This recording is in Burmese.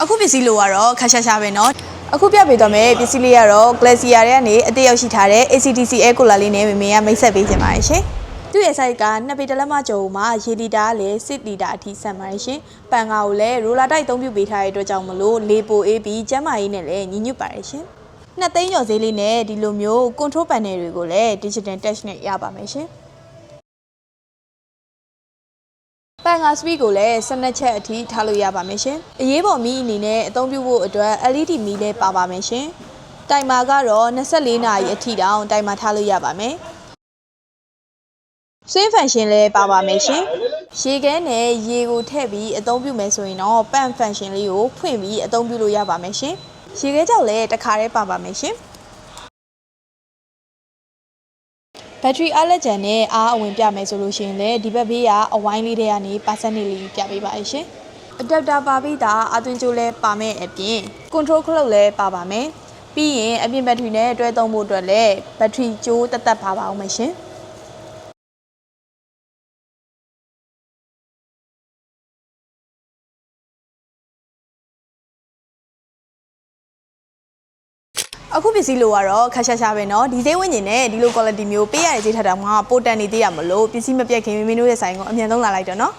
အခုပစ္စည်းလိုကတော့ခါရှာရှာပဲเนาะအခုပြပေးသွားမယ်ပစ္စည်းလေးကတော့ Glacier ရဲ့ကနေအတရောက်ရှိထားတဲ့ ACDC Air Cooler လေးနဲ့မေကမိတ်ဆက်ပေးခြင်းပါတယ်ရှင်သူ့ရဲ့ size က2ပေတလက်မကျော်မှာရေလီတာလည်း10လီတာအထိဆန်ပါတယ်ရှင်ပန်ကာကိုလည်း roller တိုက်အသုံးပြုပေးထားတဲ့အတွက်ကြောင့်မလို့လေပိုအေးပြီးကျန်းမာရေးနဲ့လည်းညီညွတ်ပါတယ်ရှင်2သိန်းကျော်ဈေးလေးနဲ့ဒီလိုမျိုး control panel တွေကိုလည်း digital touch နဲ့ရပါမယ်ရှင်ပန်ကာ speed ကိုလည်း12ချက်အထိထားလို့ရပါမယ်ရှင်။အရေးပေါ်မီးအနေနဲ့အသုံးပြုဖို့အတွက် LED မီးလည်းပါပါမယ်ရှင်။တိုင်မာကတော့24နာရီအထိတောင်တိုင်မာထားလို့ရပါမယ်။ဆွင်းဖန်ရှင်လည်းပါပါမယ်ရှင်။ရေခဲနဲ့ရေကိုထည့်ပြီးအသုံးပြုမယ်ဆိုရင်တော့ပန့်ဖန်ရှင်လေးကိုဖွင့်ပြီးအသုံးပြုလို့ရပါမယ်ရှင်။ရေခဲကြောက်လည်းတစ်ခါတည်းပါပါမယ်ရှင်။ဘက်ထရီအားလက်ကျန်နဲ့အားအဝင်ပြမယ်ဆိုလို့ရှိရင်လည်းဒီဘက်ဘေးကအဝိုင်းလေးတွေကနေပါစက်နေလေးပြပေးပါရှင်။ adapter ပါပြီးသားအသွင်ကြိုးလည်းပါမယ်အပြင် control ခလုတ်လည်းပါပါမယ်။ပြီးရင်အပြင်ဘက်ထရီနဲ့တွဲသုံးဖို့အတွက်လည်းဘက်ထရီကြိုးတက်ပါအောင်မယ်ရှင်။အခုပစ္စည်းလိုကတော့ခါရှာရှာပဲเนาะဒီဈေးဝန်းကျင်နဲ့ဒီလို quality မျိုးပေးရတဲ့ဈေးထက်တောင်မှပိုတန်နေသေးရမလို့ပစ္စည်းမပြတ်ခင်မိမိတို့ရဲ့ဆိုင်ကိုအမြန်ဆုံးလာလိုက်တော့เนาะ